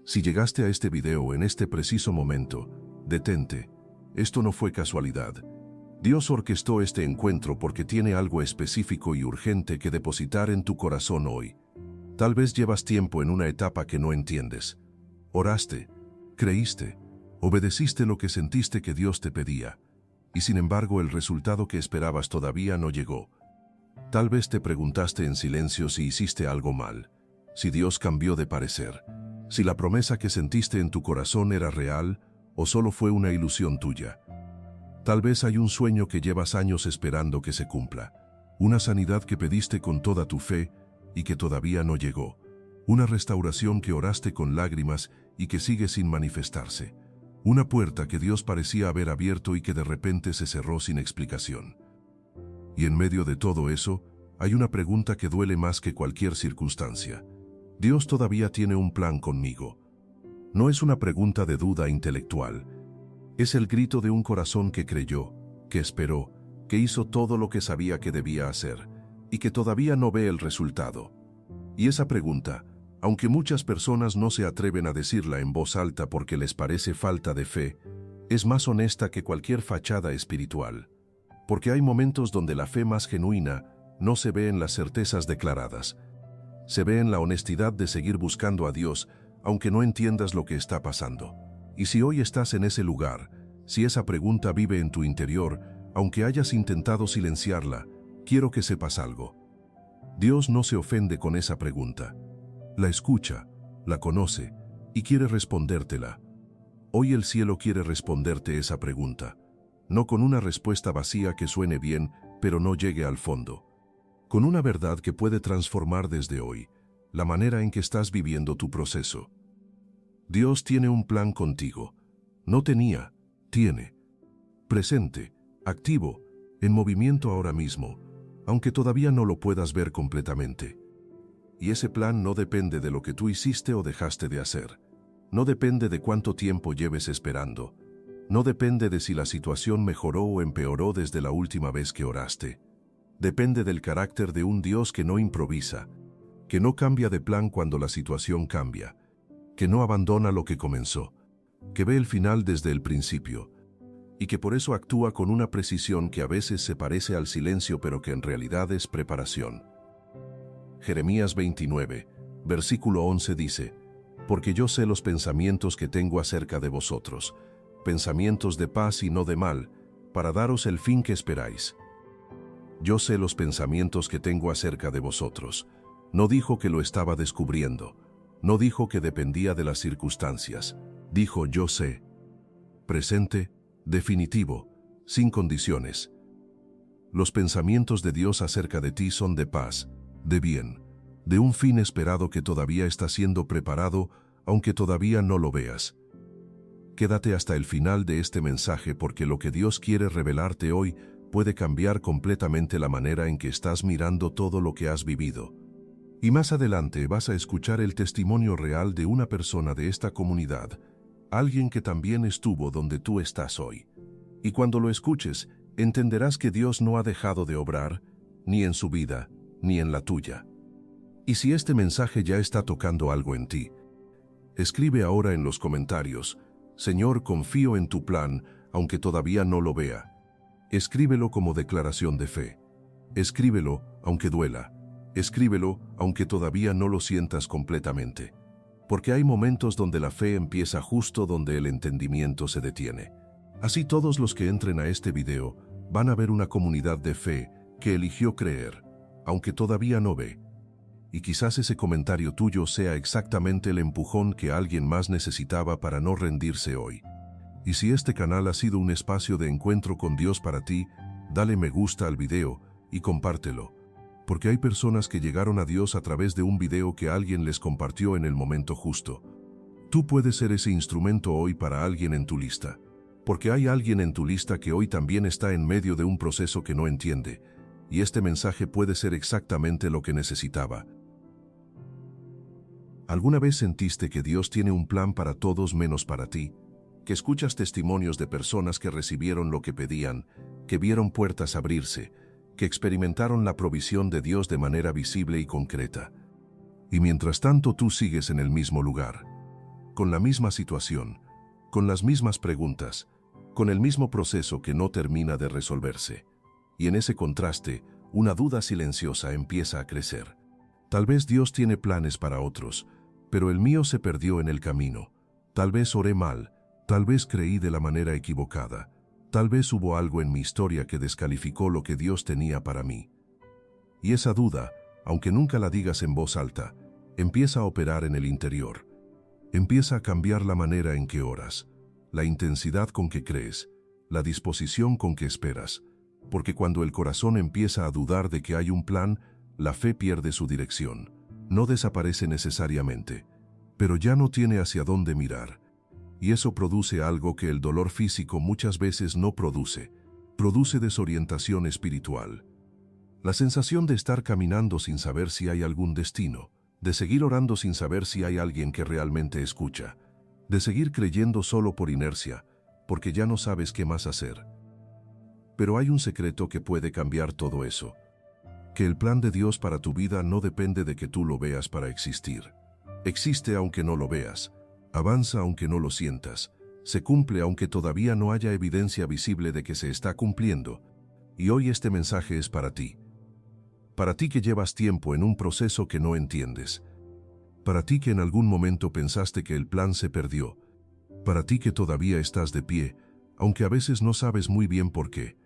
Si llegaste a este video en este preciso momento, detente. Esto no fue casualidad. Dios orquestó este encuentro porque tiene algo específico y urgente que depositar en tu corazón hoy. Tal vez llevas tiempo en una etapa que no entiendes. Oraste, creíste, obedeciste lo que sentiste que Dios te pedía, y sin embargo el resultado que esperabas todavía no llegó. Tal vez te preguntaste en silencio si hiciste algo mal, si Dios cambió de parecer, si la promesa que sentiste en tu corazón era real o solo fue una ilusión tuya. Tal vez hay un sueño que llevas años esperando que se cumpla, una sanidad que pediste con toda tu fe y que todavía no llegó, una restauración que oraste con lágrimas y que sigue sin manifestarse, una puerta que Dios parecía haber abierto y que de repente se cerró sin explicación. Y en medio de todo eso, hay una pregunta que duele más que cualquier circunstancia. ¿Dios todavía tiene un plan conmigo? No es una pregunta de duda intelectual. Es el grito de un corazón que creyó, que esperó, que hizo todo lo que sabía que debía hacer, y que todavía no ve el resultado. Y esa pregunta, aunque muchas personas no se atreven a decirla en voz alta porque les parece falta de fe, es más honesta que cualquier fachada espiritual. Porque hay momentos donde la fe más genuina no se ve en las certezas declaradas. Se ve en la honestidad de seguir buscando a Dios, aunque no entiendas lo que está pasando. Y si hoy estás en ese lugar, si esa pregunta vive en tu interior, aunque hayas intentado silenciarla, quiero que sepas algo. Dios no se ofende con esa pregunta. La escucha, la conoce y quiere respondértela. Hoy el cielo quiere responderte esa pregunta. No con una respuesta vacía que suene bien, pero no llegue al fondo. Con una verdad que puede transformar desde hoy la manera en que estás viviendo tu proceso. Dios tiene un plan contigo. No tenía, tiene. Presente, activo, en movimiento ahora mismo, aunque todavía no lo puedas ver completamente. Y ese plan no depende de lo que tú hiciste o dejaste de hacer. No depende de cuánto tiempo lleves esperando. No depende de si la situación mejoró o empeoró desde la última vez que oraste. Depende del carácter de un Dios que no improvisa, que no cambia de plan cuando la situación cambia, que no abandona lo que comenzó, que ve el final desde el principio, y que por eso actúa con una precisión que a veces se parece al silencio pero que en realidad es preparación. Jeremías 29, versículo 11 dice: «Porque yo sé los pensamientos que tengo acerca de vosotros, pensamientos de paz y no de mal, para daros el fin que esperáis». Yo sé los pensamientos que tengo acerca de vosotros. No dijo que lo estaba descubriendo. No dijo que dependía de las circunstancias. Dijo yo sé. Presente, definitivo, sin condiciones. Los pensamientos de Dios acerca de ti son de paz, de bien, de un fin esperado que todavía está siendo preparado, aunque todavía no lo veas. Quédate hasta el final de este mensaje porque lo que Dios quiere revelarte hoy puede cambiar completamente la manera en que estás mirando todo lo que has vivido. Y más adelante vas a escuchar el testimonio real de una persona de esta comunidad, alguien que también estuvo donde tú estás hoy. Y cuando lo escuches, entenderás que Dios no ha dejado de obrar, ni en su vida, ni en la tuya. Y si este mensaje ya está tocando algo en ti, escribe ahora en los comentarios: «Señor, confío en tu plan, aunque todavía no lo vea». Escríbelo como declaración de fe. Escríbelo aunque duela. Escríbelo aunque todavía no lo sientas completamente. Porque hay momentos donde la fe empieza justo donde el entendimiento se detiene. Así todos los que entren a este video van a ver una comunidad de fe que eligió creer, aunque todavía no ve. Y quizás ese comentario tuyo sea exactamente el empujón que alguien más necesitaba para no rendirse hoy. Y si este canal ha sido un espacio de encuentro con Dios para ti, dale me gusta al video y compártelo. Porque hay personas que llegaron a Dios a través de un video que alguien les compartió en el momento justo. Tú puedes ser ese instrumento hoy para alguien en tu lista. Porque hay alguien en tu lista que hoy también está en medio de un proceso que no entiende. Y este mensaje puede ser exactamente lo que necesitaba. ¿Alguna vez sentiste que Dios tiene un plan para todos menos para ti? Que escuchas testimonios de personas que recibieron lo que pedían, que vieron puertas abrirse, que experimentaron la provisión de Dios de manera visible y concreta. Y mientras tanto tú sigues en el mismo lugar. con la misma situación, con las mismas preguntas, con el mismo proceso que no termina de resolverse. Y en ese contraste, una duda silenciosa empieza a crecer. Tal vez Dios tiene planes para otros, pero el mío se perdió en el camino. Tal vez oré mal, tal vez creí de la manera equivocada, tal vez hubo algo en mi historia que descalificó lo que Dios tenía para mí. Y esa duda, aunque nunca la digas en voz alta, empieza a operar en el interior. Empieza a cambiar la manera en que oras, la intensidad con que crees, la disposición con que esperas, porque cuando el corazón empieza a dudar de que hay un plan, la fe pierde su dirección. No desaparece necesariamente, pero ya no tiene hacia dónde mirar. Y eso produce algo que el dolor físico muchas veces no produce. Produce desorientación espiritual. La sensación de estar caminando sin saber si hay algún destino, de seguir orando sin saber si hay alguien que realmente escucha, de seguir creyendo solo por inercia, porque ya no sabes qué más hacer. Pero hay un secreto que puede cambiar todo eso. Que el plan de Dios para tu vida no depende de que tú lo veas para existir. Existe aunque no lo veas, avanza aunque no lo sientas, se cumple aunque todavía no haya evidencia visible de que se está cumpliendo. Y hoy este mensaje es para ti. Para ti que llevas tiempo en un proceso que no entiendes. Para ti que en algún momento pensaste que el plan se perdió. Para ti que todavía estás de pie, aunque a veces no sabes muy bien por qué.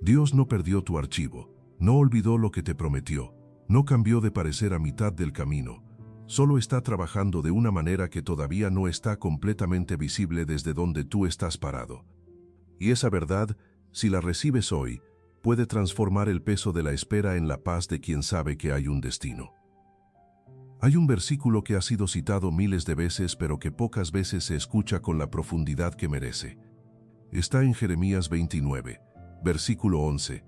Dios no perdió tu archivo, no olvidó lo que te prometió, no cambió de parecer a mitad del camino. Solo está trabajando de una manera que todavía no está completamente visible desde donde tú estás parado. Y esa verdad, si la recibes hoy, puede transformar el peso de la espera en la paz de quien sabe que hay un destino. Hay un versículo que ha sido citado miles de veces, pero que pocas veces se escucha con la profundidad que merece. Está en Jeremías 29, versículo 11,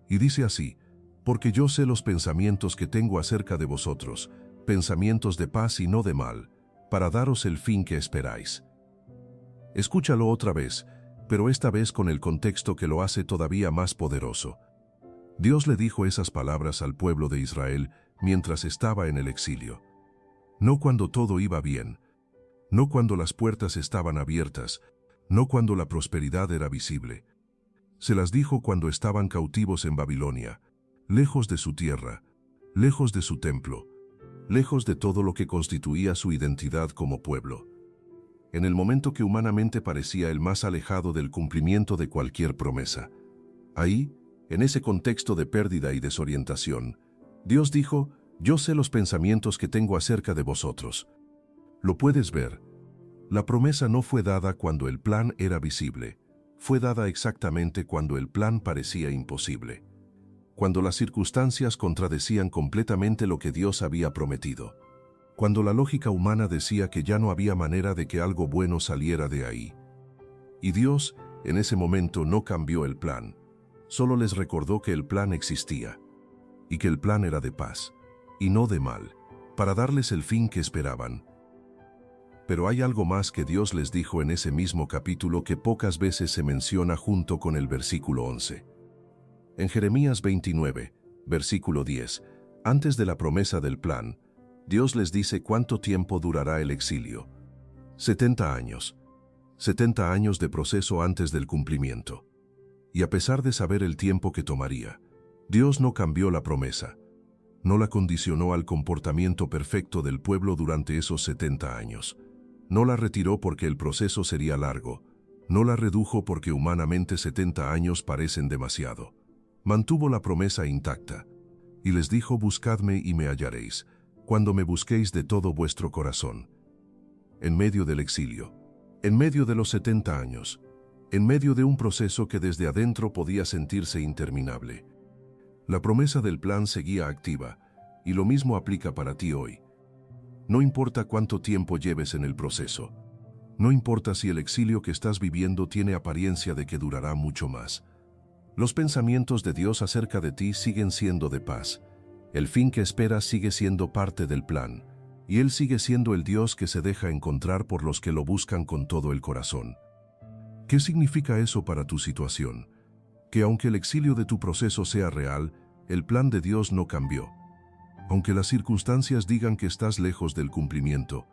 y dice así: porque yo sé los pensamientos que tengo acerca de vosotros, pensamientos de paz y no de mal, para daros el fin que esperáis. Escúchalo otra vez, pero esta vez con el contexto que lo hace todavía más poderoso. Dios le dijo esas palabras al pueblo de Israel mientras estaba en el exilio. No cuando todo iba bien, no cuando las puertas estaban abiertas, no cuando la prosperidad era visible. Se las dijo cuando estaban cautivos en Babilonia, lejos de su tierra, lejos de su templo, lejos de todo lo que constituía su identidad como pueblo. En el momento que humanamente parecía el más alejado del cumplimiento de cualquier promesa. Ahí, en ese contexto de pérdida y desorientación, Dios dijo: yo sé los pensamientos que tengo acerca de vosotros. Lo puedes ver. La promesa no fue dada cuando el plan era visible, fue dada exactamente cuando el plan parecía imposible. Cuando las circunstancias contradecían completamente lo que Dios había prometido. Cuando la lógica humana decía que ya no había manera de que algo bueno saliera de ahí. Y Dios, en ese momento, no cambió el plan. Solo les recordó que el plan existía. Y que el plan era de paz, y no de mal, para darles el fin que esperaban. Pero hay algo más que Dios les dijo en ese mismo capítulo que pocas veces se menciona junto con el versículo 11. En Jeremías 29, versículo 10, antes de la promesa del plan, Dios les dice cuánto tiempo durará el exilio. 70 años. 70 años de proceso antes del cumplimiento. Y a pesar de saber el tiempo que tomaría, Dios no cambió la promesa. No la condicionó al comportamiento perfecto del pueblo durante esos 70 años. No la retiró porque el proceso sería largo. No la redujo porque humanamente 70 años parecen demasiado. Mantuvo la promesa intacta. Y les dijo: buscadme y me hallaréis, cuando me busquéis de todo vuestro corazón. En medio del exilio, en medio de los 70 años, en medio de un proceso que desde adentro podía sentirse interminable, la promesa del plan seguía activa, y lo mismo aplica para ti hoy. No importa cuánto tiempo lleves en el proceso, no importa si el exilio que estás viviendo tiene apariencia de que durará mucho más. Los pensamientos de Dios acerca de ti siguen siendo de paz. El fin que esperas sigue siendo parte del plan, y Él sigue siendo el Dios que se deja encontrar por los que lo buscan con todo el corazón. ¿Qué significa eso para tu situación? Que aunque el exilio de tu proceso sea real, el plan de Dios no cambió. Aunque las circunstancias digan que estás lejos del cumplimiento,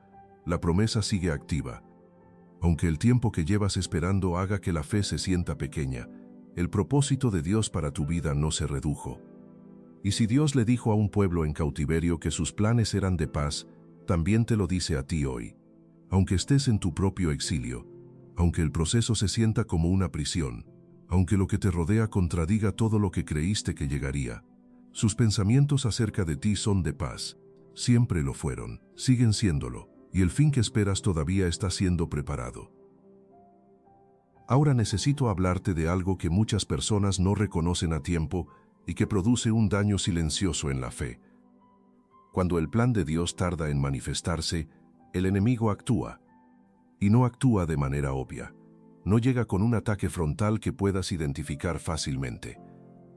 la promesa sigue activa. Aunque el tiempo que llevas esperando haga que la fe se sienta pequeña, el propósito de Dios para tu vida no se redujo. Y si Dios le dijo a un pueblo en cautiverio que sus planes eran de paz, también te lo dice a ti hoy. Aunque estés en tu propio exilio, aunque el proceso se sienta como una prisión, aunque lo que te rodea contradiga todo lo que creíste que llegaría, sus pensamientos acerca de ti son de paz. Siempre lo fueron, siguen siéndolo, y el fin que esperas todavía está siendo preparado. Ahora necesito hablarte de algo que muchas personas no reconocen a tiempo y que produce un daño silencioso en la fe. Cuando el plan de Dios tarda en manifestarse, el enemigo actúa. Y no actúa de manera obvia. No llega con un ataque frontal que puedas identificar fácilmente.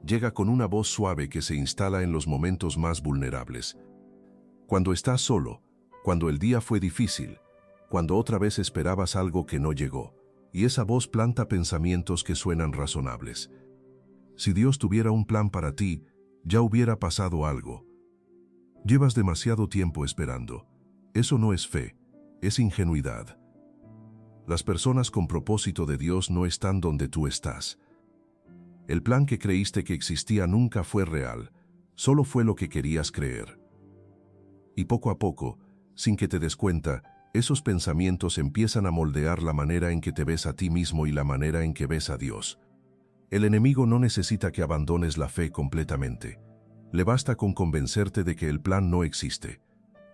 Llega con una voz suave que se instala en los momentos más vulnerables. Cuando estás solo, cuando el día fue difícil, cuando otra vez esperabas algo que no llegó, y esa voz planta pensamientos que suenan razonables. Si Dios tuviera un plan para ti, ya hubiera pasado algo. Llevas demasiado tiempo esperando. Eso no es fe, es ingenuidad. Las personas con propósito de Dios no están donde tú estás. El plan que creíste que existía nunca fue real, solo fue lo que querías creer. Y poco a poco, sin que te des cuenta, esos pensamientos empiezan a moldear la manera en que te ves a ti mismo y la manera en que ves a Dios. El enemigo no necesita que abandones la fe completamente. Le basta con convencerte de que el plan no existe.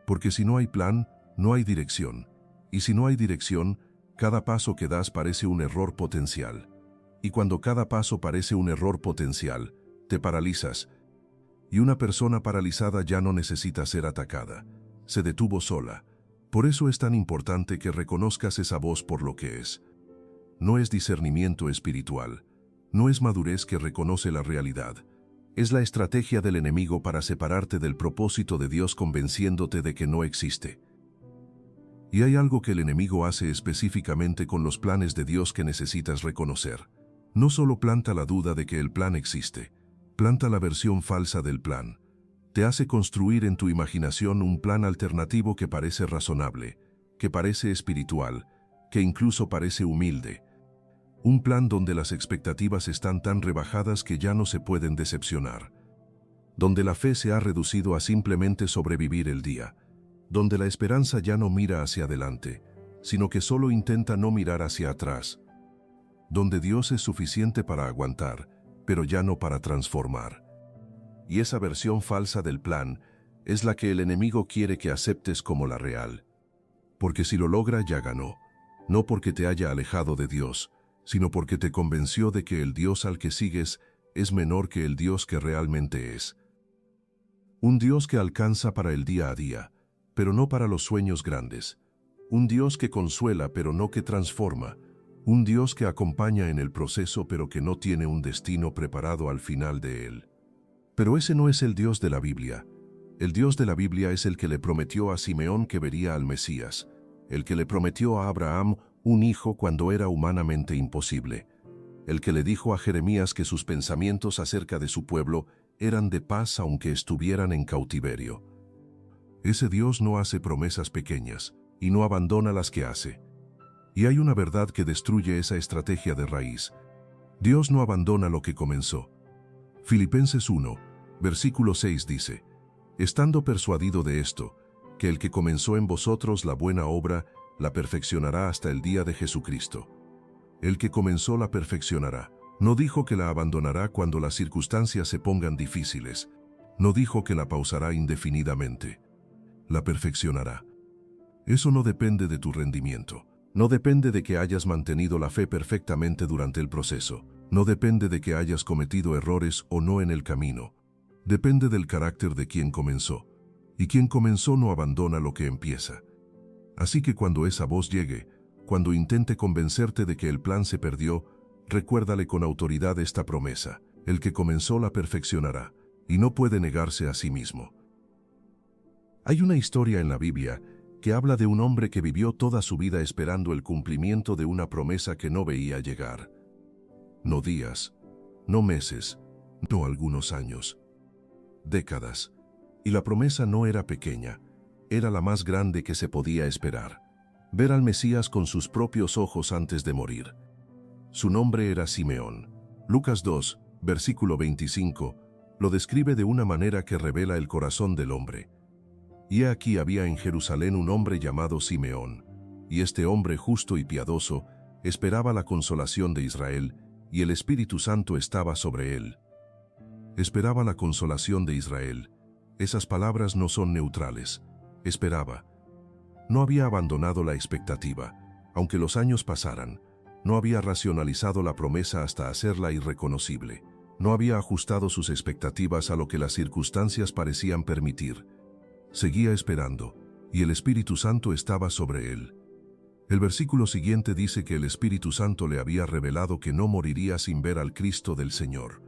Porque si no hay plan, no hay dirección. Y si no hay dirección, cada paso que das parece un error potencial. Y cuando cada paso parece un error potencial, te paralizas. Y una persona paralizada ya no necesita ser atacada. Se detuvo sola. Por eso es tan importante que reconozcas esa voz por lo que es. No es discernimiento espiritual. No es madurez que reconoce la realidad. Es la estrategia del enemigo para separarte del propósito de Dios convenciéndote de que no existe. Y hay algo que el enemigo hace específicamente con los planes de Dios que necesitas reconocer. No solo planta la duda de que el plan existe, planta la versión falsa del plan. Te hace construir en tu imaginación un plan alternativo que parece razonable, que parece espiritual, que incluso parece humilde. Un plan donde las expectativas están tan rebajadas que ya no se pueden decepcionar. Donde la fe se ha reducido a simplemente sobrevivir el día. Donde la esperanza ya no mira hacia adelante, sino que solo intenta no mirar hacia atrás. Donde Dios es suficiente para aguantar, pero ya no para transformar. Y esa versión falsa del plan es la que el enemigo quiere que aceptes como la real. Porque si lo logra ya ganó, no porque te haya alejado de Dios, sino porque te convenció de que el Dios al que sigues es menor que el Dios que realmente es. Un Dios que alcanza para el día a día, pero no para los sueños grandes. Un Dios que consuela pero no que transforma. Un Dios que acompaña en el proceso pero que no tiene un destino preparado al final de él. Pero ese no es el Dios de la Biblia. El Dios de la Biblia es el que le prometió a Simeón que vería al Mesías, el que le prometió a Abraham un hijo cuando era humanamente imposible, el que le dijo a Jeremías que sus pensamientos acerca de su pueblo eran de paz aunque estuvieran en cautiverio. Ese Dios no hace promesas pequeñas y no abandona las que hace. Y hay una verdad que destruye esa estrategia de raíz. Dios no abandona lo que comenzó. Filipenses 1, versículo 6 dice, «Estando persuadido de esto, que el que comenzó en vosotros la buena obra, la perfeccionará hasta el día de Jesucristo». El que comenzó la perfeccionará. No dijo que la abandonará cuando las circunstancias se pongan difíciles. No dijo que la pausará indefinidamente. La perfeccionará. Eso no depende de tu rendimiento. No depende de que hayas mantenido la fe perfectamente durante el proceso. No depende de que hayas cometido errores o no en el camino. Depende del carácter de quien comenzó. Y quien comenzó no abandona lo que empieza. Así que cuando esa voz llegue, cuando intente convencerte de que el plan se perdió, recuérdale con autoridad esta promesa: el que comenzó la perfeccionará, y no puede negarse a sí mismo. Hay una historia en la Biblia que habla de un hombre que vivió toda su vida esperando el cumplimiento de una promesa que no veía llegar. No días, no meses, no algunos años, décadas. Y la promesa no era pequeña, era la más grande que se podía esperar. ver al Mesías con sus propios ojos antes de morir. Su nombre era Simeón. Lucas 2, versículo 25, lo describe de una manera que revela el corazón del hombre. Y aquí había en Jerusalén un hombre llamado Simeón, y este hombre justo y piadoso esperaba la consolación de Israel, y el Espíritu Santo estaba sobre él. Esperaba la consolación de Israel. Esas palabras no son neutrales. Esperaba. No había abandonado la expectativa, aunque los años pasaran. No había racionalizado la promesa hasta hacerla irreconocible. No había ajustado sus expectativas a lo que las circunstancias parecían permitir. Seguía esperando, y el Espíritu Santo estaba sobre él. El versículo siguiente dice que el Espíritu Santo le había revelado que no moriría sin ver al Cristo del Señor.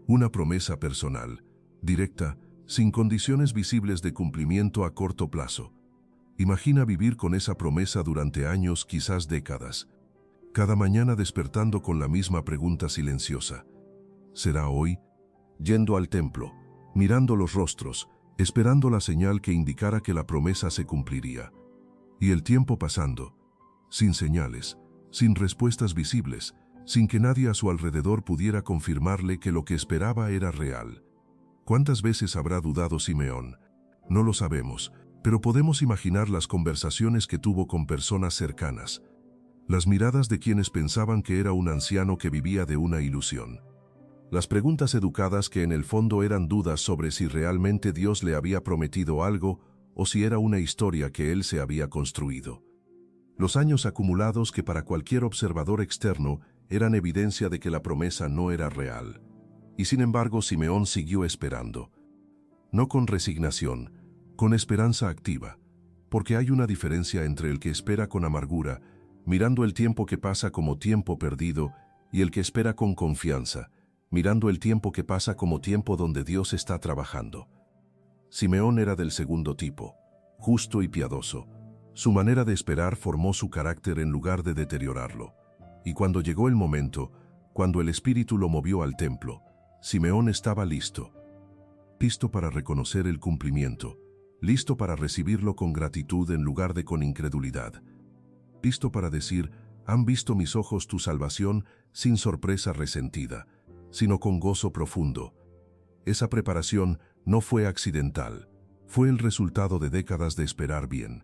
Una promesa personal, directa, sin condiciones visibles de cumplimiento a corto plazo. Imagina vivir con esa promesa durante años, quizás décadas. Cada mañana despertando con la misma pregunta silenciosa. ¿Será hoy? Yendo al templo, mirando los rostros, esperando la señal que indicara que la promesa se cumpliría. Y el tiempo pasando, sin señales, sin respuestas visibles, sin que nadie a su alrededor pudiera confirmarle que lo que esperaba era real. ¿Cuántas veces habrá dudado Simeón? No lo sabemos, pero podemos imaginar las conversaciones que tuvo con personas cercanas, las miradas de quienes pensaban que era un anciano que vivía de una ilusión. Las preguntas educadas que en el fondo eran dudas sobre si realmente Dios le había prometido algo o si era una historia que él se había construido. Los años acumulados que para cualquier observador externo eran evidencia de que la promesa no era real. Y sin embargo Simeón siguió esperando. No con resignación, con esperanza activa, porque hay una diferencia entre el que espera con amargura, mirando el tiempo que pasa como tiempo perdido, y el que espera con confianza, mirando el tiempo que pasa como tiempo donde Dios está trabajando. Simeón era del segundo tipo, justo y piadoso. Su manera de esperar formó su carácter en lugar de deteriorarlo. Y cuando llegó el momento, cuando el Espíritu lo movió al templo, Simeón estaba listo. Listo para reconocer el cumplimiento, listo para recibirlo con gratitud en lugar de con incredulidad. Listo para decir, han visto mis ojos tu salvación, sin sorpresa resentida, sino con gozo profundo. Esa preparación no fue accidental, fue el resultado de décadas de esperar bien.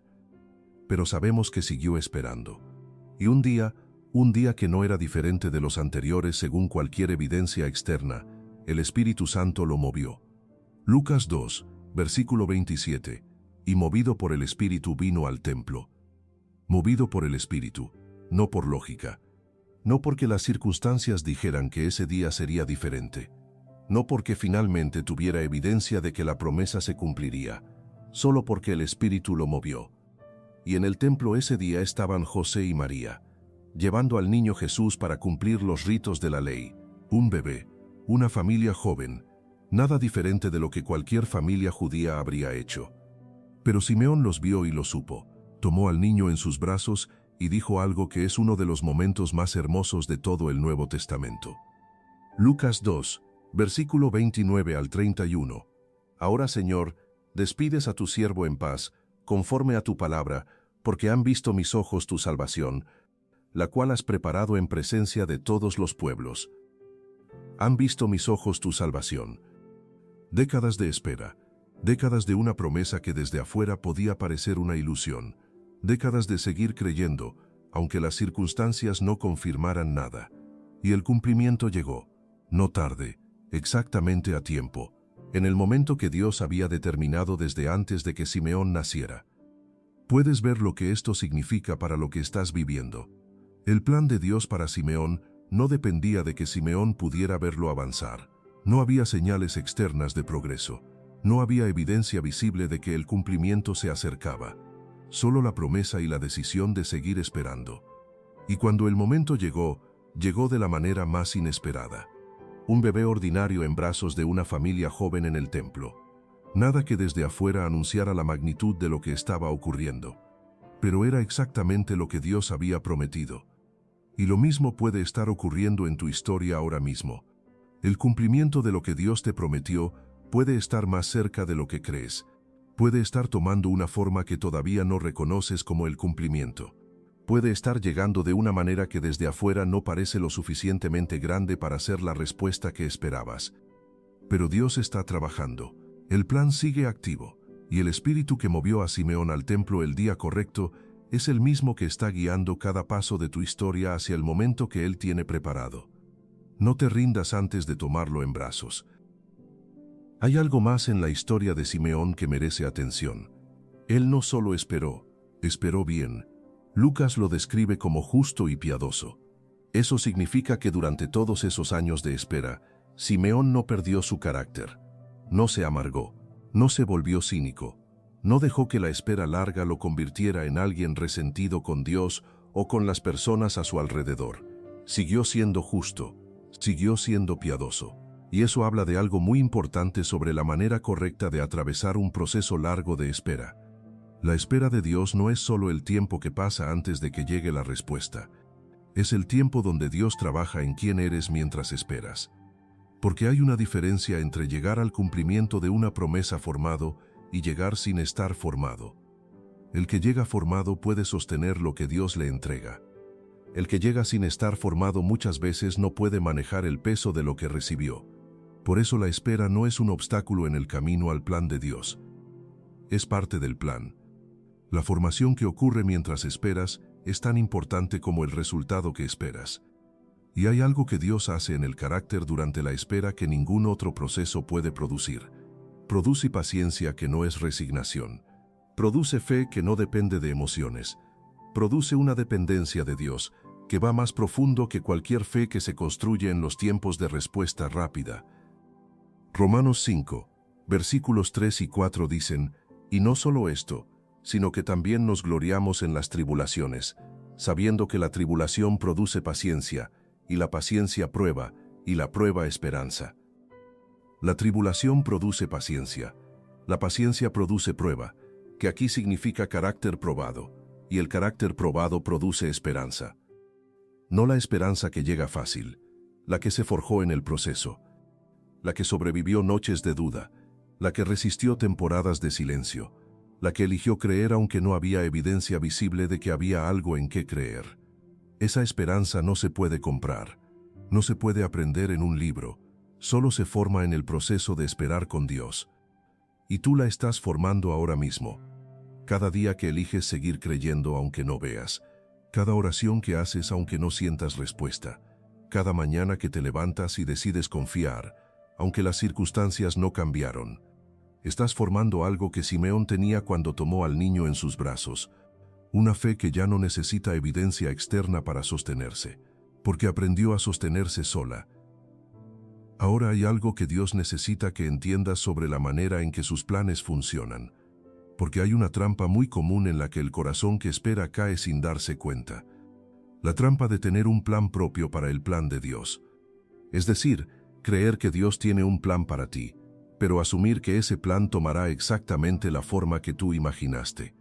Pero sabemos que siguió esperando. Y un día que no era diferente de los anteriores según cualquier evidencia externa, el Espíritu Santo lo movió. Lucas 2, versículo 27, y movido por el Espíritu vino al templo. Movido por el Espíritu, no por lógica. No porque las circunstancias dijeran que ese día sería diferente. No porque finalmente tuviera evidencia de que la promesa se cumpliría. Solo porque el Espíritu lo movió. Y en el templo ese día estaban José y María, llevando al niño Jesús para cumplir los ritos de la ley. Un bebé, una familia joven, nada diferente de lo que cualquier familia judía habría hecho. Pero Simeón los vio y lo supo, tomó al niño en sus brazos y dijo algo que es uno de los momentos más hermosos de todo el Nuevo Testamento. Lucas 2, versículo 29 al 31. Ahora, Señor, despides a tu siervo en paz, conforme a tu palabra, porque han visto mis ojos tu salvación, la cual has preparado en presencia de todos los pueblos. Han visto mis ojos tu salvación. Décadas de espera, décadas de una promesa que desde afuera podía parecer una ilusión, décadas de seguir creyendo, aunque las circunstancias no confirmaran nada. Y el cumplimiento llegó, no tarde, exactamente a tiempo, en el momento que Dios había determinado desde antes de que Simeón naciera. Puedes ver lo que esto significa para lo que estás viviendo. El plan de Dios para Simeón no dependía de que Simeón pudiera verlo avanzar. No había señales externas de progreso. No había evidencia visible de que el cumplimiento se acercaba. Solo la promesa y la decisión de seguir esperando. Y cuando el momento llegó, llegó de la manera más inesperada. Un bebé ordinario en brazos de una familia joven en el templo. Nada que desde afuera anunciara la magnitud de lo que estaba ocurriendo. Pero era exactamente lo que Dios había prometido. Y lo mismo puede estar ocurriendo en tu historia ahora mismo. El cumplimiento de lo que Dios te prometió puede estar más cerca de lo que crees. Puede estar tomando una forma que todavía no reconoces como el cumplimiento. Puede estar llegando de una manera que desde afuera no parece lo suficientemente grande para ser la respuesta que esperabas. Pero Dios está trabajando. El plan sigue activo, y el espíritu que movió a Simeón al templo el día correcto es el mismo que está guiando cada paso de tu historia hacia el momento que Él tiene preparado. No te rindas antes de tomarlo en brazos. Hay algo más en la historia de Simeón que merece atención. Él no solo esperó bien. Lucas lo describe como justo y piadoso. Eso significa que durante todos esos años de espera, Simeón no perdió su carácter. No se amargó, no se volvió cínico, no dejó que la espera larga lo convirtiera en alguien resentido con Dios o con las personas a su alrededor. Siguió siendo justo, siguió siendo piadoso. Y eso habla de algo muy importante sobre la manera correcta de atravesar un proceso largo de espera. La espera de Dios no es solo el tiempo que pasa antes de que llegue la respuesta. Es el tiempo donde Dios trabaja en quién eres mientras esperas. Porque hay una diferencia entre llegar al cumplimiento de una promesa formado y llegar sin estar formado. El que llega formado puede sostener lo que Dios le entrega. El que llega sin estar formado muchas veces no puede manejar el peso de lo que recibió. Por eso la espera no es un obstáculo en el camino al plan de Dios. Es parte del plan. La formación que ocurre mientras esperas es tan importante como el resultado que esperas. Y hay algo que Dios hace en el carácter durante la espera que ningún otro proceso puede producir. Produce paciencia que no es resignación. Produce fe que no depende de emociones. Produce una dependencia de Dios que va más profundo que cualquier fe que se construye en los tiempos de respuesta rápida. Romanos 5, versículos 3 y 4 dicen, «Y no solo esto, sino que también nos gloriamos en las tribulaciones, sabiendo que la tribulación produce paciencia, y la paciencia prueba, y la prueba esperanza». La tribulación produce paciencia, la paciencia produce prueba, que aquí significa carácter probado, y el carácter probado produce esperanza. No la esperanza que llega fácil, la que se forjó en el proceso, la que sobrevivió noches de duda, la que resistió temporadas de silencio, la que eligió creer aunque no había evidencia visible de que había algo en qué creer. Esa esperanza no se puede comprar, no se puede aprender en un libro, solo se forma en el proceso de esperar con Dios. Y tú la estás formando ahora mismo. Cada día que eliges seguir creyendo aunque no veas, cada oración que haces aunque no sientas respuesta, cada mañana que te levantas y decides confiar, aunque las circunstancias no cambiaron. Estás formando algo que Simeón tenía cuando tomó al niño en sus brazos, una fe que ya no necesita evidencia externa para sostenerse, porque aprendió a sostenerse sola. Ahora hay algo que Dios necesita que entiendas sobre la manera en que sus planes funcionan, porque hay una trampa muy común en la que el corazón que espera cae sin darse cuenta. La trampa de tener un plan propio para el plan de Dios. Es decir, creer que Dios tiene un plan para ti, pero asumir que ese plan tomará exactamente la forma que tú imaginaste,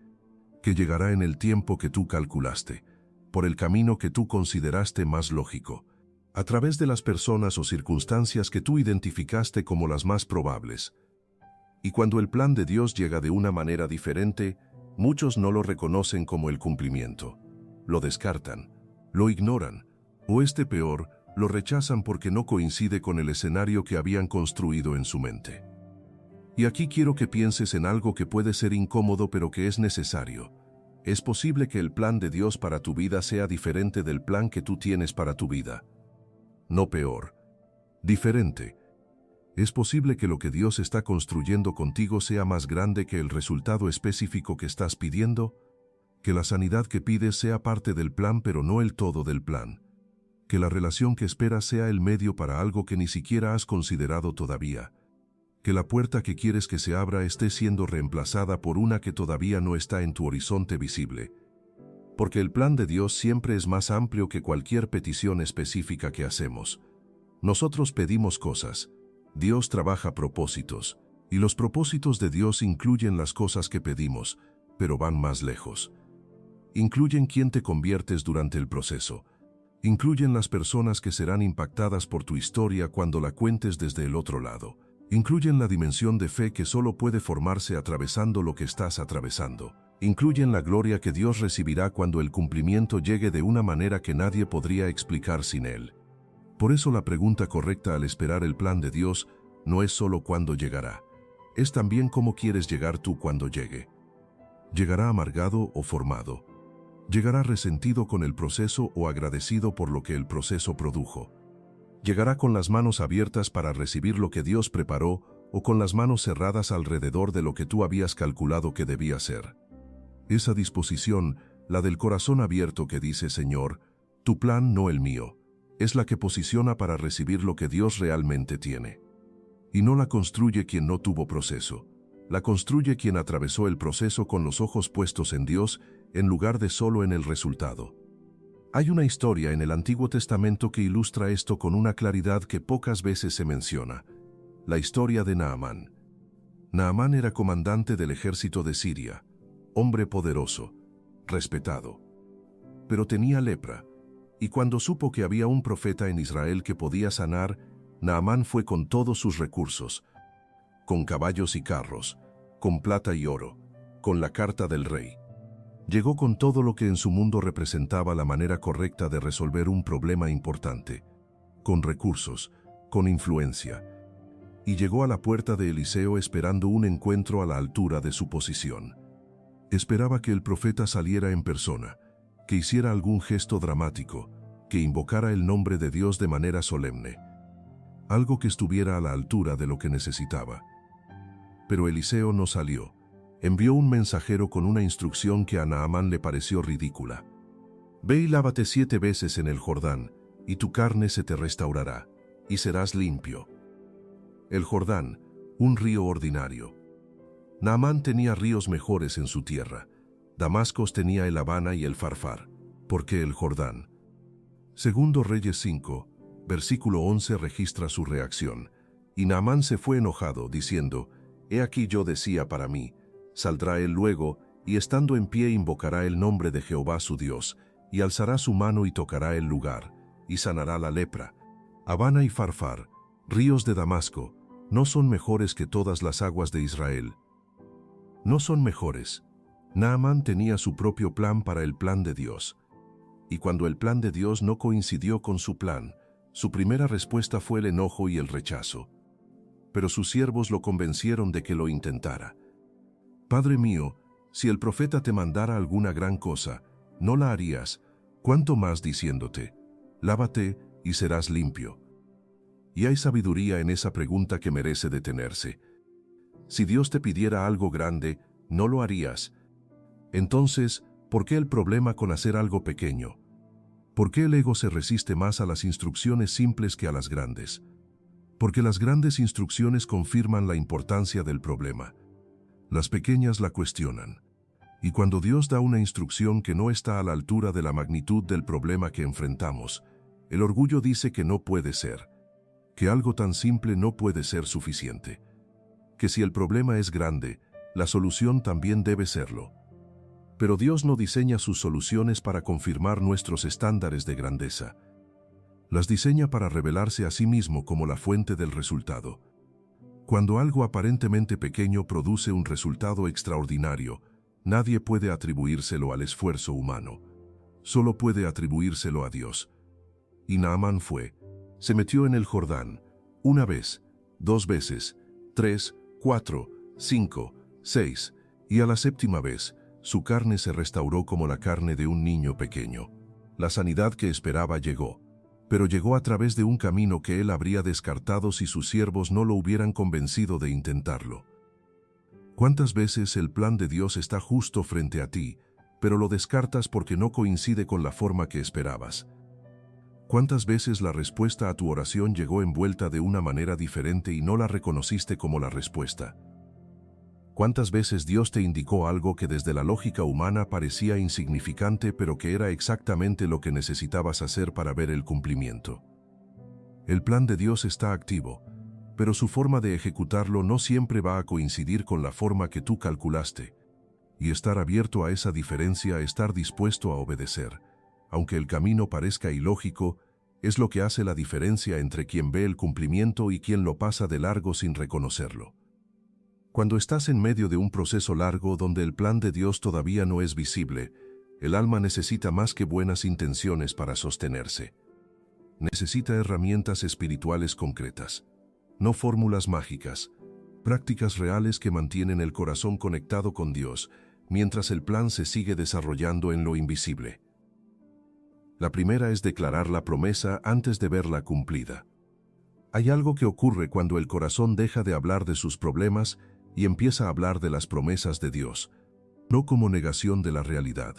que llegará en el tiempo que tú calculaste, por el camino que tú consideraste más lógico, a través de las personas o circunstancias que tú identificaste como las más probables. Y cuando el plan de Dios llega de una manera diferente, muchos no lo reconocen como el cumplimiento. Lo descartan, lo ignoran, o peor, lo rechazan porque no coincide con el escenario que habían construido en su mente. Y aquí quiero que pienses en algo que puede ser incómodo pero que es necesario. Es posible que el plan de Dios para tu vida sea diferente del plan que tú tienes para tu vida. No peor. Diferente. Es posible que lo que Dios está construyendo contigo sea más grande que el resultado específico que estás pidiendo, que la sanidad que pides sea parte del plan pero no el todo del plan, que la relación que esperas sea el medio para algo que ni siquiera has considerado todavía, que la puerta que quieres que se abra esté siendo reemplazada por una que todavía no está en tu horizonte visible. Porque el plan de Dios siempre es más amplio que cualquier petición específica que hacemos. Nosotros pedimos cosas, Dios trabaja propósitos, y los propósitos de Dios incluyen las cosas que pedimos, pero van más lejos. Incluyen quién te conviertes durante el proceso. Incluyen las personas que serán impactadas por tu historia cuando la cuentes desde el otro lado. Incluyen la dimensión de fe que solo puede formarse atravesando lo que estás atravesando. Incluyen la gloria que Dios recibirá cuando el cumplimiento llegue de una manera que nadie podría explicar sin él. Por eso la pregunta correcta al esperar el plan de Dios no es solo cuándo llegará, es también cómo quieres llegar tú cuando llegue. ¿Llegará amargado o formado? ¿Llegará resentido con el proceso o agradecido por lo que el proceso produjo? ¿Llegará con las manos abiertas para recibir lo que Dios preparó o con las manos cerradas alrededor de lo que tú habías calculado que debía ser? Esa disposición, la del corazón abierto que dice, Señor, tu plan no el mío, es la que posiciona para recibir lo que Dios realmente tiene. Y no la construye quien no tuvo proceso, la construye quien atravesó el proceso con los ojos puestos en Dios en lugar de solo en el resultado. Hay una historia en el Antiguo Testamento que ilustra esto con una claridad que pocas veces se menciona, la historia de Naamán. Naamán era comandante del ejército de Siria, hombre poderoso, respetado. Pero tenía lepra, y cuando supo que había un profeta en Israel que podía sanar, Naamán fue con todos sus recursos, con caballos y carros, con plata y oro, con la carta del rey. Llegó con todo lo que en su mundo representaba la manera correcta de resolver un problema importante, con recursos, con influencia, y llegó a la puerta de Eliseo esperando un encuentro a la altura de su posición. Esperaba que el profeta saliera en persona, que hiciera algún gesto dramático, que invocara el nombre de Dios de manera solemne, algo que estuviera a la altura de lo que necesitaba. Pero Eliseo no salió. Envió un mensajero con una instrucción que a Naamán le pareció ridícula. Ve y lávate 7 veces en el Jordán, y tu carne se te restaurará, y serás limpio. El Jordán, un río ordinario. Naamán tenía ríos mejores en su tierra. Damasco tenía el Abana y el Farfar. ¿Por qué el Jordán? Segundo Reyes 5, versículo 11 registra su reacción. Y Naamán se fue enojado, diciendo, «He aquí yo decía para mí, saldrá él luego, y estando en pie invocará el nombre de Jehová su Dios, y alzará su mano y tocará el lugar, y sanará la lepra. Abana y Farfar, ríos de Damasco, ¿no son mejores que todas las aguas de Israel?» No son mejores. Naamán tenía su propio plan para el plan de Dios. Y cuando el plan de Dios no coincidió con su plan, su primera respuesta fue el enojo y el rechazo. Pero sus siervos lo convencieron de que lo intentara. «Padre mío, si el profeta te mandara alguna gran cosa, ¿no la harías? ¿Cuánto más diciéndote, lávate y serás limpio?» Y hay sabiduría en esa pregunta que merece detenerse. Si Dios te pidiera algo grande, ¿no lo harías? Entonces, ¿por qué el problema con hacer algo pequeño? ¿Por qué el ego se resiste más a las instrucciones simples que a las grandes? Porque las grandes instrucciones confirman la importancia del problema. Las pequeñas la cuestionan. Y cuando Dios da una instrucción que no está a la altura de la magnitud del problema que enfrentamos, el orgullo dice que no puede ser, que algo tan simple no puede ser suficiente, que si el problema es grande, la solución también debe serlo. Pero Dios no diseña sus soluciones para confirmar nuestros estándares de grandeza. Las diseña para revelarse a sí mismo como la fuente del resultado. Cuando algo aparentemente pequeño produce un resultado extraordinario, nadie puede atribuírselo al esfuerzo humano. Solo puede atribuírselo a Dios. Y Naamán se metió en el Jordán, 1 vez, 2 veces, 3, 4, 5, 6, y a la 7ª vez, su carne se restauró como la carne de un niño pequeño. La sanidad que esperaba llegó, pero llegó a través de un camino que él habría descartado si sus siervos no lo hubieran convencido de intentarlo. ¿Cuántas veces el plan de Dios está justo frente a ti, pero lo descartas porque no coincide con la forma que esperabas? ¿Cuántas veces la respuesta a tu oración llegó envuelta de una manera diferente y no la reconociste como la respuesta? ¿Cuántas veces Dios te indicó algo que desde la lógica humana parecía insignificante pero que era exactamente lo que necesitabas hacer para ver el cumplimiento? El plan de Dios está activo, pero su forma de ejecutarlo no siempre va a coincidir con la forma que tú calculaste. Y estar abierto a esa diferencia, estar dispuesto a obedecer, aunque el camino parezca ilógico, es lo que hace la diferencia entre quien ve el cumplimiento y quien lo pasa de largo sin reconocerlo. Cuando estás en medio de un proceso largo donde el plan de Dios todavía no es visible, el alma necesita más que buenas intenciones para sostenerse. Necesita herramientas espirituales concretas, no fórmulas mágicas, prácticas reales que mantienen el corazón conectado con Dios, mientras el plan se sigue desarrollando en lo invisible. La primera es declarar la promesa antes de verla cumplida. Hay algo que ocurre cuando el corazón deja de hablar de sus problemas y empieza a hablar de las promesas de Dios, no como negación de la realidad,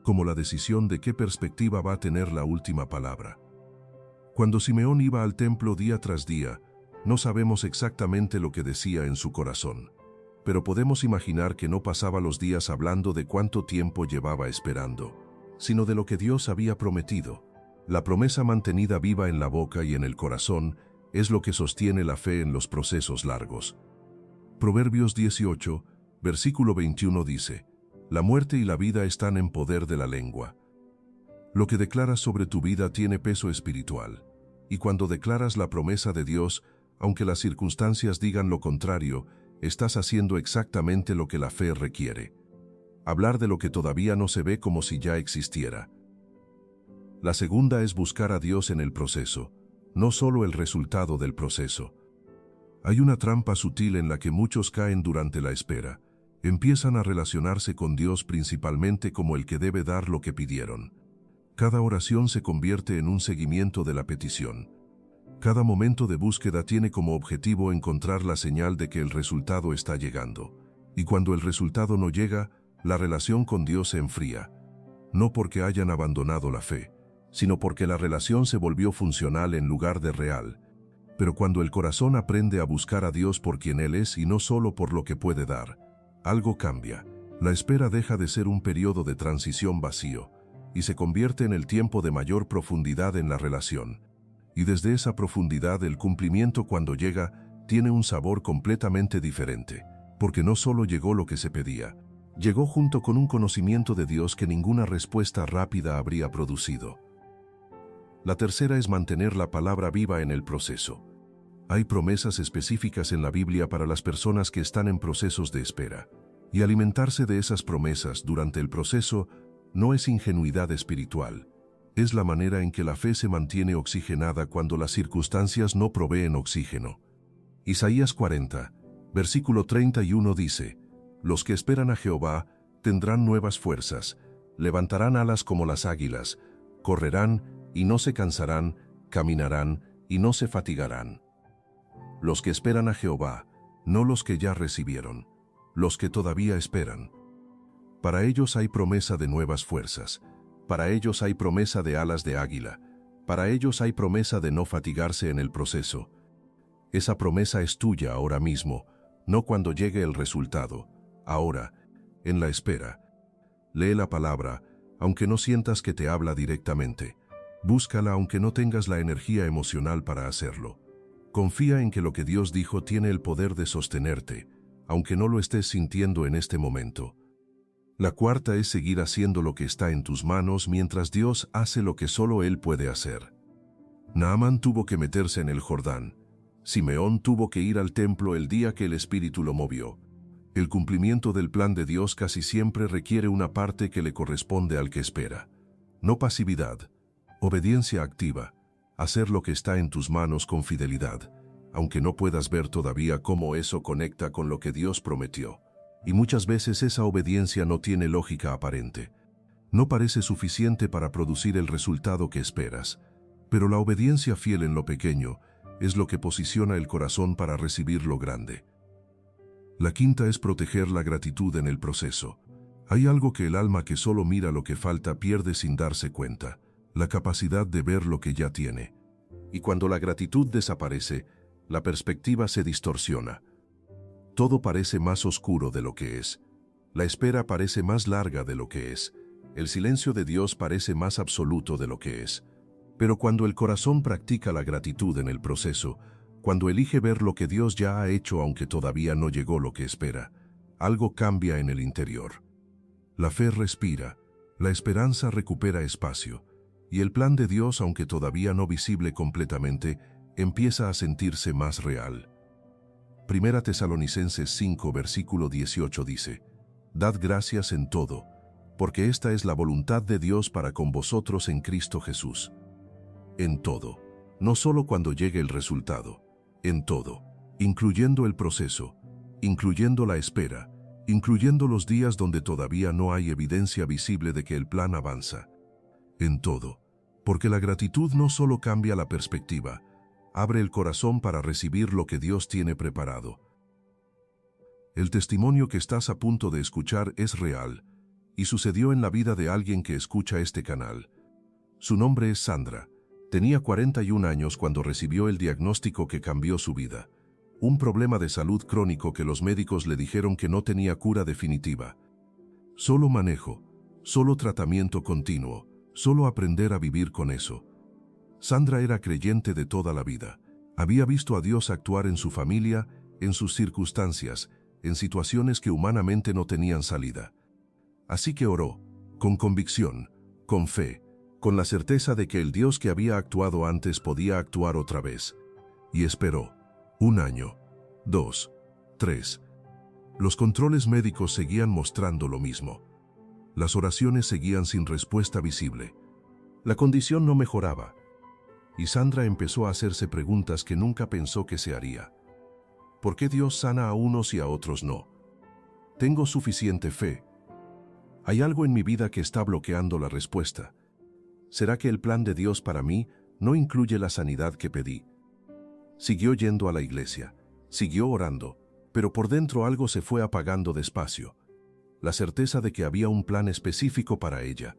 como la decisión de qué perspectiva va a tener la última palabra. Cuando Simeón iba al templo día tras día, no sabemos exactamente lo que decía en su corazón, pero podemos imaginar que no pasaba los días hablando de cuánto tiempo llevaba esperando, sino de lo que Dios había prometido. La promesa mantenida viva en la boca y en el corazón es lo que sostiene la fe en los procesos largos. Proverbios 18, versículo 21 dice: La muerte y la vida están en poder de la lengua. Lo que declaras sobre tu vida tiene peso espiritual, y cuando declaras la promesa de Dios, aunque las circunstancias digan lo contrario, estás haciendo exactamente lo que la fe requiere. Hablar de lo que todavía no se ve como si ya existiera. La segunda es buscar a Dios en el proceso, no solo el resultado del proceso. Hay una trampa sutil en la que muchos caen durante la espera. Empiezan a relacionarse con Dios principalmente como el que debe dar lo que pidieron. Cada oración se convierte en un seguimiento de la petición. Cada momento de búsqueda tiene como objetivo encontrar la señal de que el resultado está llegando. Y cuando el resultado no llega, la relación con Dios se enfría. No porque hayan abandonado la fe, sino porque la relación se volvió funcional en lugar de real. Pero cuando el corazón aprende a buscar a Dios por quien Él es y no solo por lo que puede dar, algo cambia. La espera deja de ser un periodo de transición vacío y se convierte en el tiempo de mayor profundidad en la relación. Y desde esa profundidad el cumplimiento, cuando llega, tiene un sabor completamente diferente, porque no solo llegó lo que se pedía, llegó junto con un conocimiento de Dios que ninguna respuesta rápida habría producido. La tercera es mantener la palabra viva en el proceso. Hay promesas específicas en la Biblia para las personas que están en procesos de espera, y alimentarse de esas promesas durante el proceso no es ingenuidad espiritual. Es la manera en que la fe se mantiene oxigenada cuando las circunstancias no proveen oxígeno. Isaías 40, versículo 31 dice: Los que esperan a Jehová tendrán nuevas fuerzas, levantarán alas como las águilas, correrán y no se cansarán, caminarán y no se fatigarán. Los que esperan a Jehová, no los que ya recibieron, los que todavía esperan. Para ellos hay promesa de nuevas fuerzas. Para ellos hay promesa de alas de águila. Para ellos hay promesa de no fatigarse en el proceso. Esa promesa es tuya ahora mismo, no cuando llegue el resultado. Ahora, en la espera. Lee la palabra, aunque no sientas que te habla directamente. Búscala aunque no tengas la energía emocional para hacerlo. Confía en que lo que Dios dijo tiene el poder de sostenerte, aunque no lo estés sintiendo en este momento. La cuarta es seguir haciendo lo que está en tus manos mientras Dios hace lo que solo Él puede hacer. Naamán tuvo que meterse en el Jordán. Simeón tuvo que ir al templo el día que el Espíritu lo movió. El cumplimiento del plan de Dios casi siempre requiere una parte que le corresponde al que espera. No pasividad, obediencia activa, hacer lo que está en tus manos con fidelidad, aunque no puedas ver todavía cómo eso conecta con lo que Dios prometió. Y muchas veces esa obediencia no tiene lógica aparente. No parece suficiente para producir el resultado que esperas, pero la obediencia fiel en lo pequeño es lo que posiciona el corazón para recibir lo grande. La quinta es proteger la gratitud en el proceso. Hay algo que el alma que solo mira lo que falta pierde sin darse cuenta, la capacidad de ver lo que ya tiene. Y cuando la gratitud desaparece, la perspectiva se distorsiona. Todo parece más oscuro de lo que es. La espera parece más larga de lo que es. El silencio de Dios parece más absoluto de lo que es. Pero cuando el corazón practica la gratitud en el proceso, cuando elige ver lo que Dios ya ha hecho aunque todavía no llegó lo que espera, algo cambia en el interior. La fe respira, la esperanza recupera espacio, y el plan de Dios, aunque todavía no visible completamente, empieza a sentirse más real. Primera Tesalonicenses 5, versículo 18 dice: Dad gracias en todo, porque esta es la voluntad de Dios para con vosotros en Cristo Jesús. En todo, no solo cuando llegue el resultado, en todo, incluyendo el proceso, incluyendo la espera, incluyendo los días donde todavía no hay evidencia visible de que el plan avanza. En todo, porque la gratitud no solo cambia la perspectiva, abre el corazón para recibir lo que Dios tiene preparado. El testimonio que estás a punto de escuchar es real, y sucedió en la vida de alguien que escucha este canal. Su nombre es Sandra. Tenía 41 años cuando recibió el diagnóstico que cambió su vida. Un problema de salud crónico que los médicos le dijeron que no tenía cura definitiva. Solo manejo, solo tratamiento continuo, solo aprender a vivir con eso. Sandra era creyente de toda la vida. Había visto a Dios actuar en su familia, en sus circunstancias, en situaciones que humanamente no tenían salida. Así que oró, con convicción, con fe, con la certeza de que el Dios que había actuado antes podía actuar otra vez. Y esperó. 1 año, 2, 3. Los controles médicos seguían mostrando lo mismo. Las oraciones seguían sin respuesta visible. La condición no mejoraba. Y Sandra empezó a hacerse preguntas que nunca pensó que se haría. ¿Por qué Dios sana a unos y a otros no? ¿Tengo suficiente fe? ¿Hay algo en mi vida que está bloqueando la respuesta? ¿Será que el plan de Dios para mí no incluye la sanidad que pedí? Siguió yendo a la iglesia, siguió orando, pero por dentro algo se fue apagando despacio. La certeza de que había un plan específico para ella.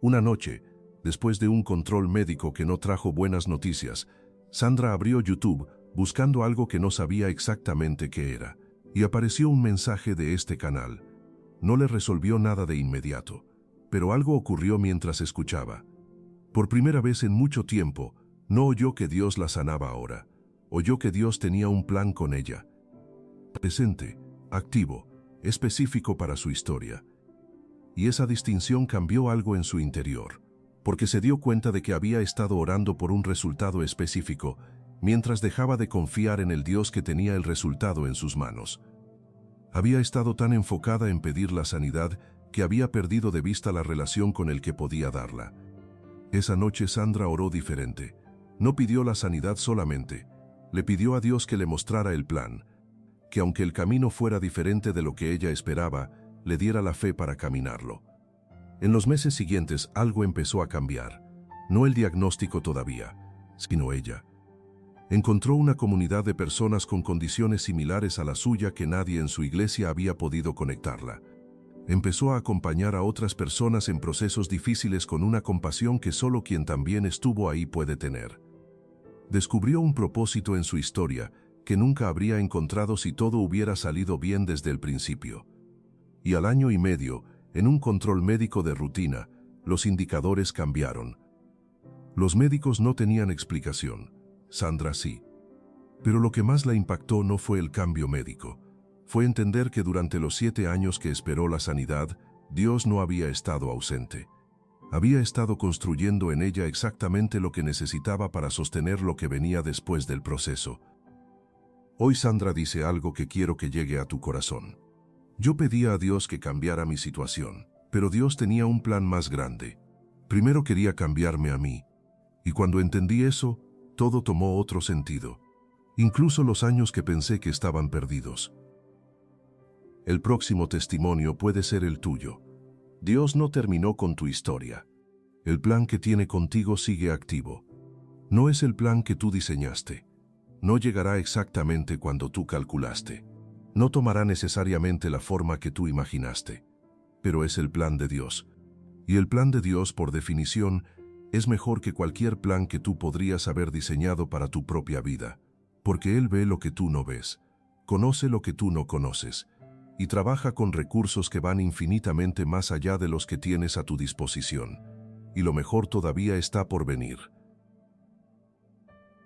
Una noche, después de un control médico que no trajo buenas noticias, Sandra abrió YouTube buscando algo que no sabía exactamente qué era, y apareció un mensaje de este canal. No le resolvió nada de inmediato, pero algo ocurrió mientras escuchaba. Por primera vez en mucho tiempo, no oyó que Dios la sanaba ahora. Oyó que Dios tenía un plan con ella. Presente, activo, específico para su historia. Y esa distinción cambió algo en su interior, porque se dio cuenta de que había estado orando por un resultado específico, mientras dejaba de confiar en el Dios que tenía el resultado en sus manos. Había estado tan enfocada en pedir la sanidad que había perdido de vista la relación con el que podía darla. Esa noche Sandra oró diferente. No pidió la sanidad solamente, le pidió a Dios que le mostrara el plan, que aunque el camino fuera diferente de lo que ella esperaba, le diera la fe para caminarlo. En los meses siguientes algo empezó a cambiar, no el diagnóstico todavía, sino ella. Encontró una comunidad de personas con condiciones similares a la suya que nadie en su iglesia había podido conectarla. Empezó a acompañar a otras personas en procesos difíciles con una compasión que solo quien también estuvo ahí puede tener. Descubrió un propósito en su historia que nunca habría encontrado si todo hubiera salido bien desde el principio. Y al año y medio, en un control médico de rutina, los indicadores cambiaron. Los médicos no tenían explicación, Sandra sí. Pero lo que más la impactó no fue el cambio médico. Fue entender que durante los 7 años que esperó la sanidad, Dios no había estado ausente. Había estado construyendo en ella exactamente lo que necesitaba para sostener lo que venía después del proceso. Hoy Sandra dice algo que quiero que llegue a tu corazón. Yo pedía a Dios que cambiara mi situación, pero Dios tenía un plan más grande. Primero quería cambiarme a mí, y cuando entendí eso, todo tomó otro sentido. Incluso los años que pensé que estaban perdidos. El próximo testimonio puede ser el tuyo. Dios no terminó con tu historia. El plan que tiene contigo sigue activo. No es el plan que tú diseñaste. No llegará exactamente cuando tú calculaste. No tomará necesariamente la forma que tú imaginaste. Pero es el plan de Dios. Y el plan de Dios, por definición, es mejor que cualquier plan que tú podrías haber diseñado para tu propia vida. Porque Él ve lo que tú no ves, conoce lo que tú no conoces, y trabaja con recursos que van infinitamente más allá de los que tienes a tu disposición. Y lo mejor todavía está por venir.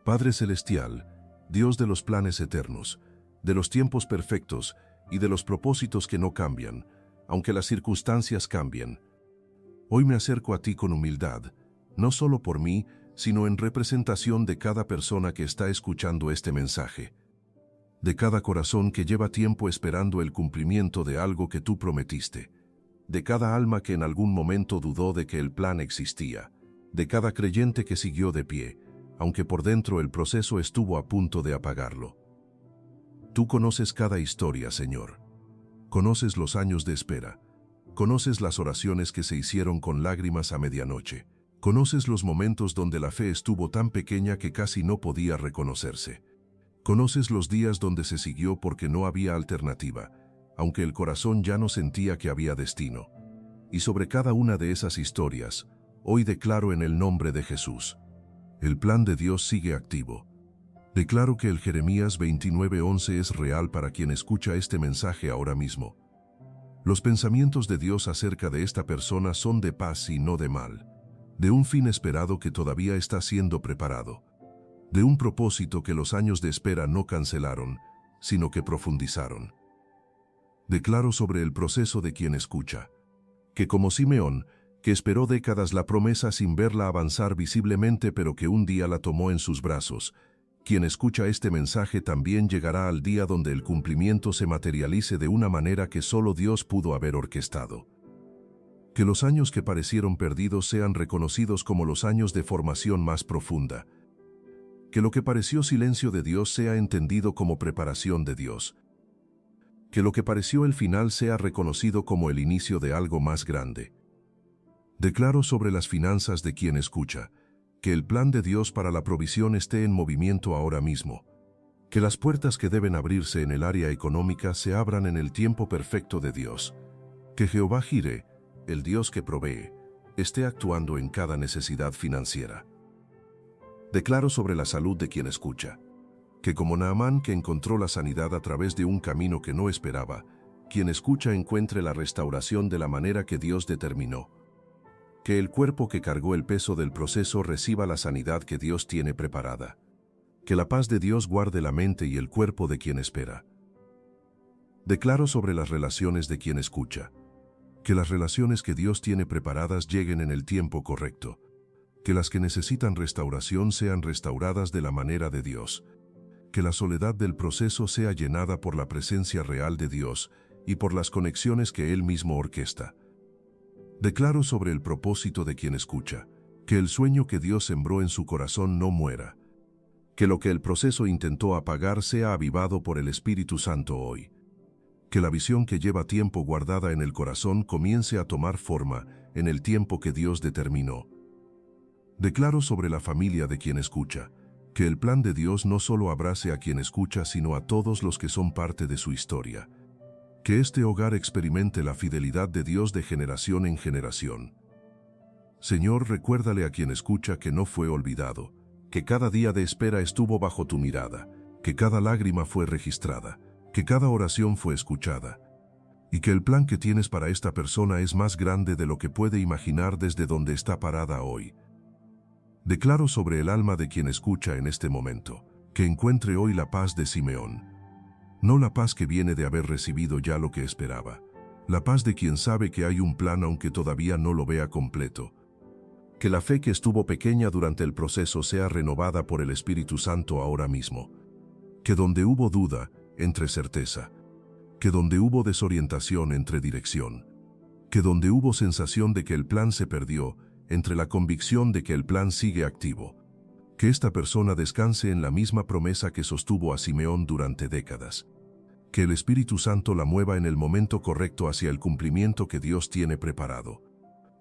Padre Celestial, Dios de los planes eternos, de los tiempos perfectos y de los propósitos que no cambian, aunque las circunstancias cambien. Hoy me acerco a ti con humildad, no solo por mí, sino en representación de cada persona que está escuchando este mensaje. de cada corazón que lleva tiempo esperando el cumplimiento de algo que tú prometiste, de cada alma que en algún momento dudó de que el plan existía, de cada creyente que siguió de pie, aunque por dentro el proceso estuvo a punto de apagarlo. Tú conoces cada historia, Señor. Conoces los años de espera. Conoces las oraciones que se hicieron con lágrimas a medianoche. Conoces los momentos donde la fe estuvo tan pequeña que casi no podía reconocerse. Conoces los días donde se siguió porque no había alternativa, aunque el corazón ya no sentía que había destino. Y sobre cada una de esas historias, hoy declaro en el nombre de Jesús: el plan de Dios sigue activo. Declaro que el Jeremías 29:11 es real para quien escucha este mensaje ahora mismo. Los pensamientos de Dios acerca de esta persona son de paz y no de mal, de un fin esperado que todavía está siendo preparado, de un propósito que los años de espera no cancelaron, sino que profundizaron. Declaro sobre el proceso de quien escucha, que como Simeón, que esperó décadas la promesa sin verla avanzar visiblemente pero que un día la tomó en sus brazos, quien escucha este mensaje también llegará al día donde el cumplimiento se materialice de una manera que solo Dios pudo haber orquestado. Que los años que parecieron perdidos sean reconocidos como los años de formación más profunda. Que lo que pareció silencio de Dios sea entendido como preparación de Dios. Que lo que pareció el final sea reconocido como el inicio de algo más grande. Declaro sobre las finanzas de quien escucha, que el plan de Dios para la provisión esté en movimiento ahora mismo. Que las puertas que deben abrirse en el área económica se abran en el tiempo perfecto de Dios. Que Jehová Jireh, el Dios que provee, esté actuando en cada necesidad financiera. Declaro sobre la salud de quien escucha, que como Naamán que encontró la sanidad a través de un camino que no esperaba, quien escucha encuentre la restauración de la manera que Dios determinó. Que el cuerpo que cargó el peso del proceso reciba la sanidad que Dios tiene preparada. Que la paz de Dios guarde la mente y el cuerpo de quien espera. Declaro sobre las relaciones de quien escucha, que las relaciones que Dios tiene preparadas lleguen en el tiempo correcto. Que las que necesitan restauración sean restauradas de la manera de Dios. Que la soledad del proceso sea llenada por la presencia real de Dios y por las conexiones que Él mismo orquesta. Declaro sobre el propósito de quien escucha, que el sueño que Dios sembró en su corazón no muera. Que lo que el proceso intentó apagar sea avivado por el Espíritu Santo hoy. Que la visión que lleva tiempo guardada en el corazón comience a tomar forma en el tiempo que Dios determinó. Declaro sobre la familia de quien escucha, que el plan de Dios no solo abrace a quien escucha, sino a todos los que son parte de su historia. Que este hogar experimente la fidelidad de Dios de generación en generación. Señor, recuérdale a quien escucha que no fue olvidado, que cada día de espera estuvo bajo tu mirada, que cada lágrima fue registrada, que cada oración fue escuchada, y que el plan que tienes para esta persona es más grande de lo que puede imaginar desde donde está parada hoy. Declaro sobre el alma de quien escucha en este momento, que encuentre hoy la paz de Simeón. No la paz que viene de haber recibido ya lo que esperaba. La paz de quien sabe que hay un plan aunque todavía no lo vea completo. Que la fe que estuvo pequeña durante el proceso sea renovada por el Espíritu Santo ahora mismo. Que donde hubo duda, entre certeza. Que donde hubo desorientación, entre dirección. Que donde hubo sensación de que el plan se perdió, entre la convicción de que el plan sigue activo. Que esta persona descanse en la misma promesa que sostuvo a Simeón durante décadas. Que el Espíritu Santo la mueva en el momento correcto hacia el cumplimiento que Dios tiene preparado.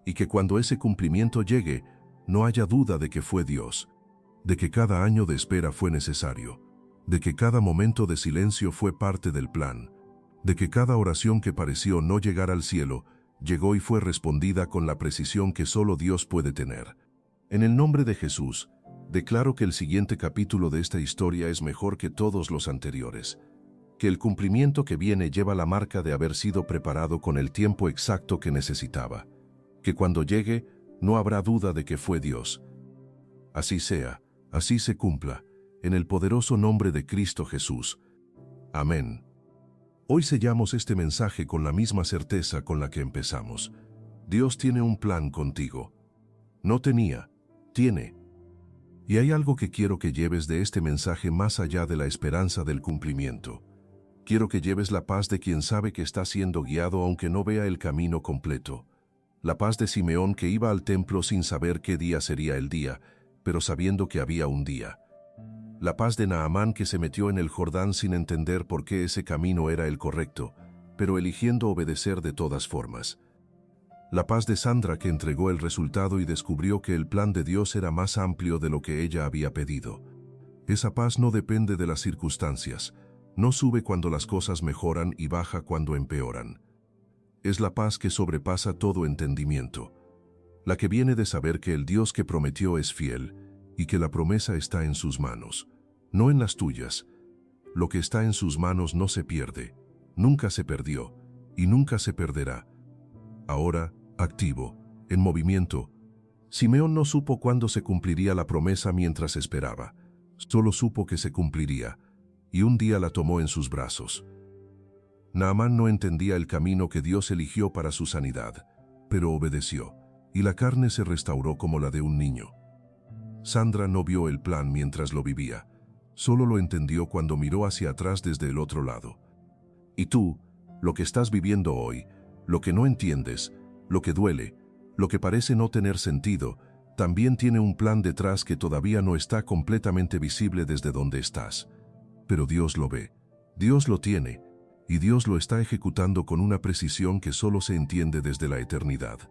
Y que cuando ese cumplimiento llegue, no haya duda de que fue Dios, de que cada año de espera fue necesario, de que cada momento de silencio fue parte del plan, de que cada oración que pareció no llegar al cielo, llegó y fue respondida con la precisión que solo Dios puede tener. En el nombre de Jesús, declaro que el siguiente capítulo de esta historia es mejor que todos los anteriores, que el cumplimiento que viene lleva la marca de haber sido preparado con el tiempo exacto que necesitaba, que cuando llegue no habrá duda de que fue Dios. Así sea, así se cumpla, en el poderoso nombre de Cristo Jesús. Amén. Hoy sellamos este mensaje con la misma certeza con la que empezamos. Dios tiene un plan contigo. No tenía, tiene. Y hay algo que quiero que lleves de este mensaje más allá de la esperanza del cumplimiento. Quiero que lleves la paz de quien sabe que está siendo guiado aunque no vea el camino completo. La paz de Simeón, que iba al templo sin saber qué día sería el día, pero sabiendo que había un día. La paz de Naamán, que se metió en el Jordán sin entender por qué ese camino era el correcto, pero eligiendo obedecer de todas formas. La paz de Sandra, que entregó el resultado y descubrió que el plan de Dios era más amplio de lo que ella había pedido. Esa paz no depende de las circunstancias, no sube cuando las cosas mejoran y baja cuando empeoran. Es la paz que sobrepasa todo entendimiento, la que viene de saber que el Dios que prometió es fiel y que la promesa está en sus manos, no en las tuyas. Lo que está en sus manos no se pierde, nunca se perdió y nunca se perderá. Ahora, activo, en movimiento, Simeón no supo cuándo se cumpliría la promesa mientras esperaba, solo supo que se cumpliría, y un día la tomó en sus brazos. Naamán no entendía el camino que Dios eligió para su sanidad, pero obedeció, y la carne se restauró como la de un niño. Sandra no vio el plan mientras lo vivía, solo lo entendió cuando miró hacia atrás desde el otro lado. Y tú, lo que estás viviendo hoy, lo que no entiendes, lo que duele, lo que parece no tener sentido, también tiene un plan detrás que todavía no está completamente visible desde donde estás. Pero Dios lo ve, Dios lo tiene, y Dios lo está ejecutando con una precisión que solo se entiende desde la eternidad.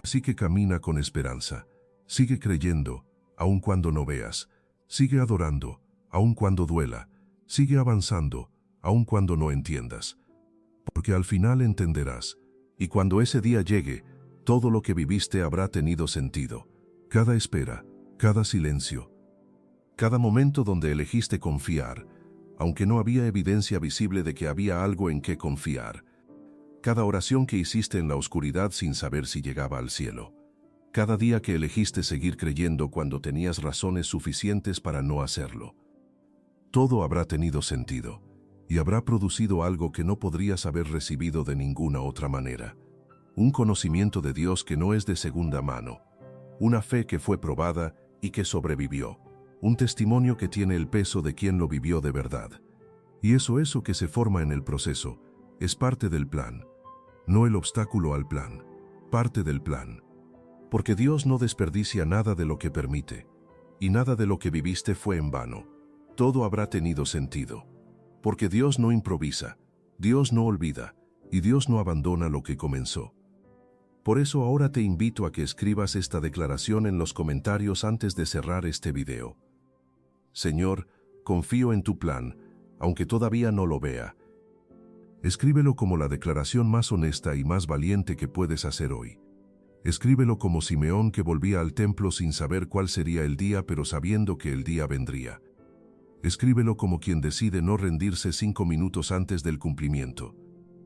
Así que camina con esperanza, sigue creyendo, aun cuando no veas, sigue adorando, aun cuando duela, sigue avanzando, aun cuando no entiendas. Porque al final entenderás, y cuando ese día llegue, todo lo que viviste habrá tenido sentido. Cada espera, cada silencio, cada momento donde elegiste confiar, aunque no había evidencia visible de que había algo en qué confiar. Cada oración que hiciste en la oscuridad sin saber si llegaba al cielo. Cada día que elegiste seguir creyendo cuando tenías razones suficientes para no hacerlo. Todo habrá tenido sentido, y habrá producido algo que no podrías haber recibido de ninguna otra manera. Un conocimiento de Dios que no es de segunda mano. Una fe que fue probada y que sobrevivió. Un testimonio que tiene el peso de quien lo vivió de verdad. Y eso que se forma en el proceso, es parte del plan. No el obstáculo al plan, parte del plan. Porque Dios no desperdicia nada de lo que permite, y nada de lo que viviste fue en vano. Todo habrá tenido sentido. Porque Dios no improvisa, Dios no olvida, y Dios no abandona lo que comenzó. Por eso ahora te invito a que escribas esta declaración en los comentarios antes de cerrar este video. Señor, confío en tu plan, aunque todavía no lo vea. Escríbelo como la declaración más honesta y más valiente que puedes hacer hoy. Escríbelo como Simeón, que volvía al templo sin saber cuál sería el día, pero sabiendo que el día vendría. Escríbelo como quien decide no rendirse 5 minutos antes del cumplimiento.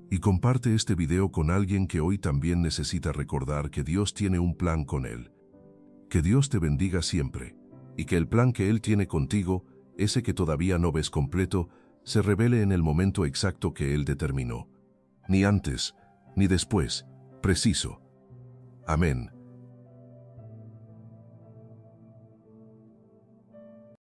Y comparte este video con alguien que hoy también necesita recordar que Dios tiene un plan con él. Que Dios te bendiga siempre, y que el plan que Él tiene contigo, ese que todavía no ves completo, se revele en el momento exacto que Él determinó. Ni antes, ni después, preciso. Amén.